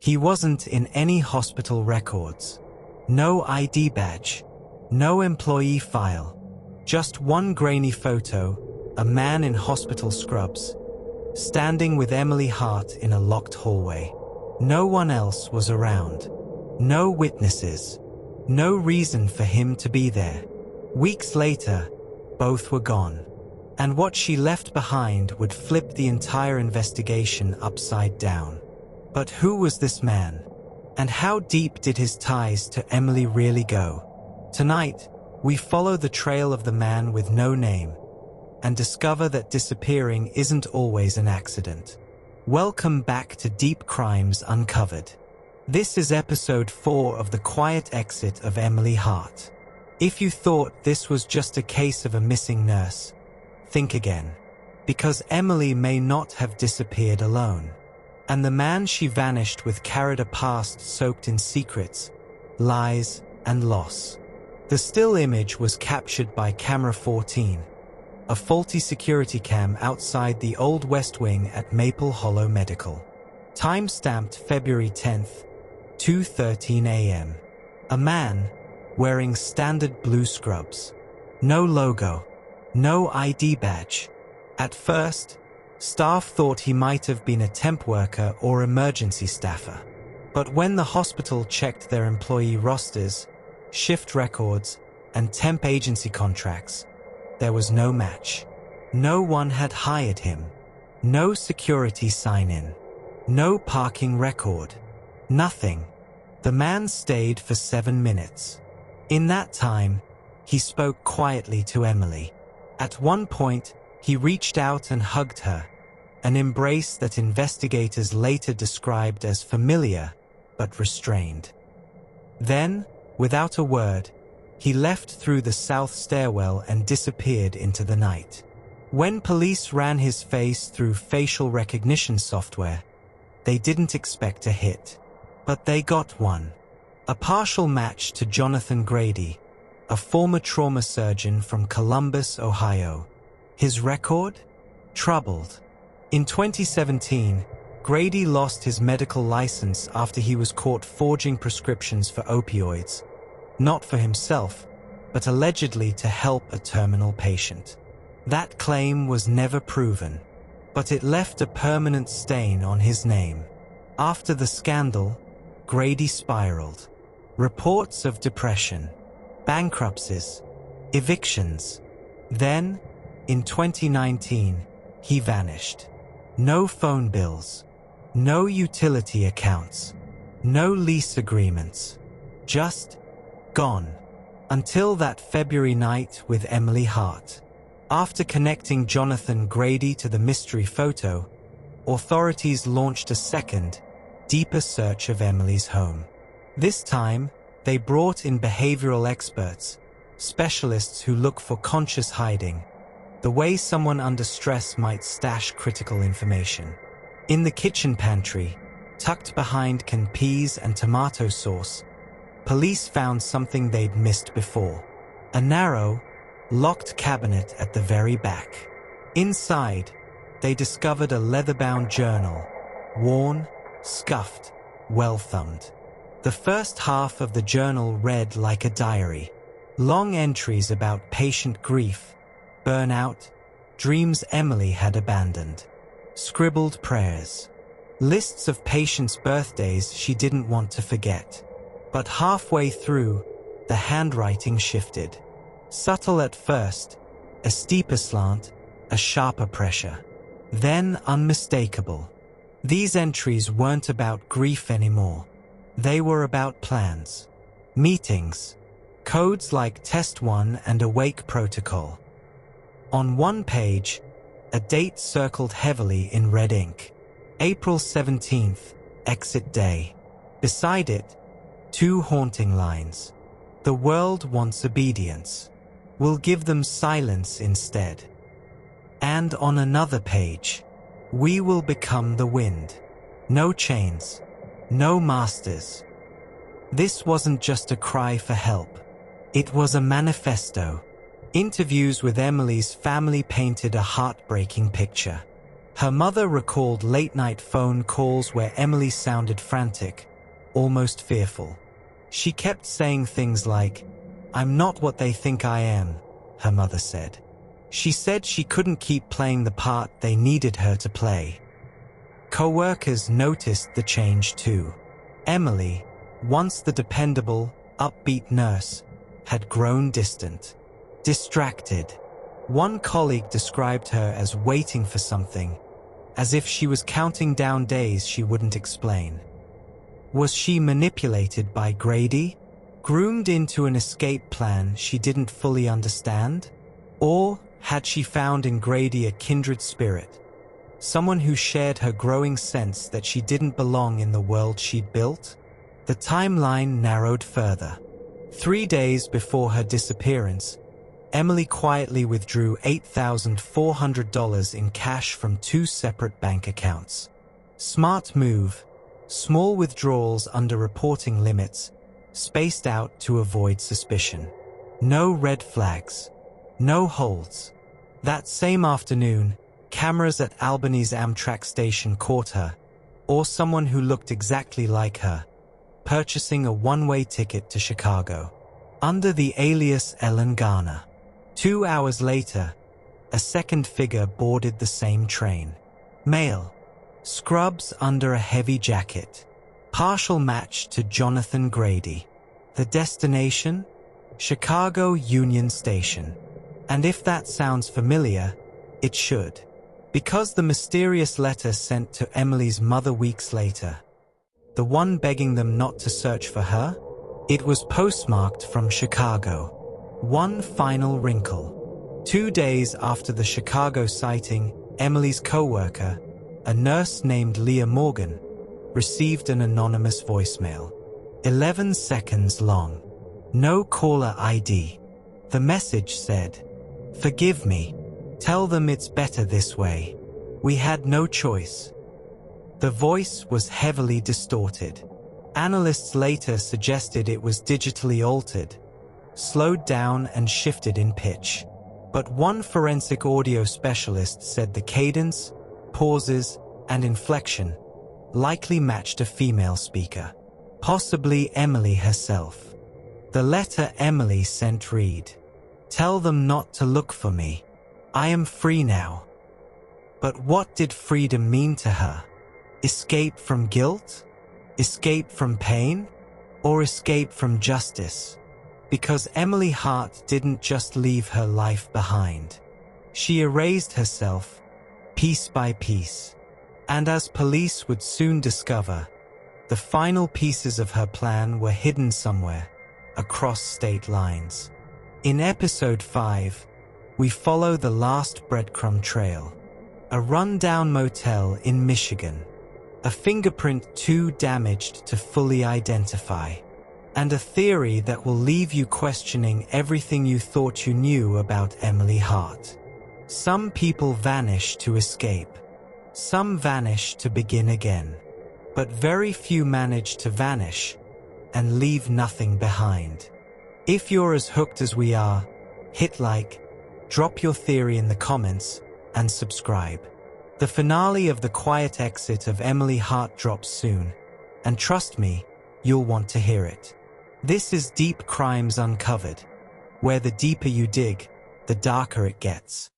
He wasn't in any hospital records. No ID badge. No employee file. Just one grainy photo, a man in hospital scrubs, standing with Emily Hart in a locked hallway. No one else was around. No witnesses. No reason for him to be there. Weeks later, both were gone. And what she left behind would flip the entire investigation upside down. But who was this man? And how deep did his ties to Emily really go? Tonight, we follow the trail of the man with no name and discover that disappearing isn't always an accident. Welcome back to Deep Crimes Uncovered. This is episode 4 of The Quiet Exit of Emily Hart. If you thought this was just a case of a missing nurse, think again. Because Emily may not have disappeared alone. And the man she vanished with carried a past soaked in secrets, lies, and loss. The still image was captured by camera 14, a faulty security cam outside the old West Wing at Maple Hollow Medical. Time-stamped February 10th, 2:13 a.m. A man, wearing standard blue scrubs. No logo. No ID badge. At first, staff thought he might have been a temp worker or emergency staffer. But when the hospital checked their employee rosters, shift records, and temp agency contracts, there was no match. No one had hired him. No security sign-in. No parking record. Nothing. The man stayed for 7 minutes. In that time, he spoke quietly to Emily. At one point, he reached out and hugged her, an embrace that investigators later described as familiar but restrained. Then, without a word, he left through the south stairwell and disappeared into the night. When police ran his face through facial recognition software, they didn't expect a hit. But they got one. A partial match to Jonathan Grady, a former trauma surgeon from Columbus, Ohio. His record? Troubled. In 2017, Grady lost his medical license after he was caught forging prescriptions for opioids, not for himself, but allegedly to help a terminal patient. That claim was never proven, but it left a permanent stain on his name. After the scandal, Grady spiraled. Reports of depression, bankruptcies, evictions. Then, in 2019, he vanished. No phone bills, no utility accounts, no lease agreements. Just gone. Until that February night with Emily Hart. After connecting Jonathan Grady to the mystery photo, authorities launched a second, deeper search of Emily's home. This time, they brought in behavioral experts, specialists who look for conscious hiding, the way someone under stress might stash critical information. In the kitchen pantry, tucked behind canned peas and tomato sauce, police found something they'd missed before. A narrow, locked cabinet at the very back. Inside, they discovered a leather-bound journal, worn, scuffed, well-thumbed. The first half of the journal read like a diary. Long entries about patient grief, burnout, dreams Emily had abandoned. Scribbled prayers. Lists of patients' birthdays she didn't want to forget. But halfway through, the handwriting shifted. Subtle at first, a steeper slant, a sharper pressure. Then unmistakable. These entries weren't about grief anymore. They were about plans, meetings, codes like Test 1 and Awake Protocol. On one page, a date circled heavily in red ink. April 17th, exit day. Beside it, 2 haunting lines. The world wants obedience. We'll give them silence instead. And on another page, we will become the wind. No chains. No masters. This wasn't just a cry for help. It was a manifesto. Interviews with Emily's family painted a heartbreaking picture. Her mother recalled late-night phone calls where Emily sounded frantic, almost fearful. She kept saying things like, "I'm not what they think I am," her mother said. She said she couldn't keep playing the part they needed her to play. Co-workers noticed the change too. Emily, once the dependable, upbeat nurse, had grown distant, distracted. One colleague described her as waiting for something, as if she was counting down days she wouldn't explain. Was she manipulated by Grady? Groomed into an escape plan she didn't fully understand? Or had she found in Grady a kindred spirit? Someone who shared her growing sense that she didn't belong in the world she'd built? The timeline narrowed further. 3 days before her disappearance, Emily quietly withdrew $8,400 in cash from 2 separate bank accounts. Smart move, small withdrawals under reporting limits, spaced out to avoid suspicion. No red flags, no holds. That same afternoon, cameras at Albany's Amtrak station caught her, or someone who looked exactly like her, purchasing a one-way ticket to Chicago, under the alias Ellen Garner. 2 hours later, a second figure boarded the same train. Male, scrubs under a heavy jacket, partial match to Jonathan Grady. The destination? Chicago Union Station. And if that sounds familiar, it should. Because the mysterious letter sent to Emily's mother weeks later, the one begging them not to search for her, it was postmarked from Chicago. One final wrinkle. 2 days after the Chicago sighting, Emily's co-worker, a nurse named Leah Morgan, received an anonymous voicemail. 11 seconds long. No caller ID. The message said, "Forgive me. Tell them it's better this way. We had no choice." The voice was heavily distorted. Analysts later suggested it was digitally altered, slowed down and shifted in pitch. But one forensic audio specialist said the cadence, pauses, and inflection likely matched a female speaker, possibly Emily herself. The letter Emily sent read, "Tell them not to look for me. I am free now." But what did freedom mean to her? Escape from guilt? Escape from pain? Or escape from justice? Because Emily Hart didn't just leave her life behind. She erased herself, piece by piece. And as police would soon discover, the final pieces of her plan were hidden somewhere, across state lines. In episode 5, we follow the last breadcrumb trail. A rundown motel in Michigan. A fingerprint too damaged to fully identify. And a theory that will leave you questioning everything you thought you knew about Emily Hart. Some people vanish to escape. Some vanish to begin again. But very few manage to vanish and leave nothing behind. If you're as hooked as we are, hit like, drop your theory in the comments, and subscribe. The finale of The Quiet Exit of Emily Hart drops soon, and trust me, you'll want to hear it. This is Deep Crimes Uncovered, where the deeper you dig, the darker it gets.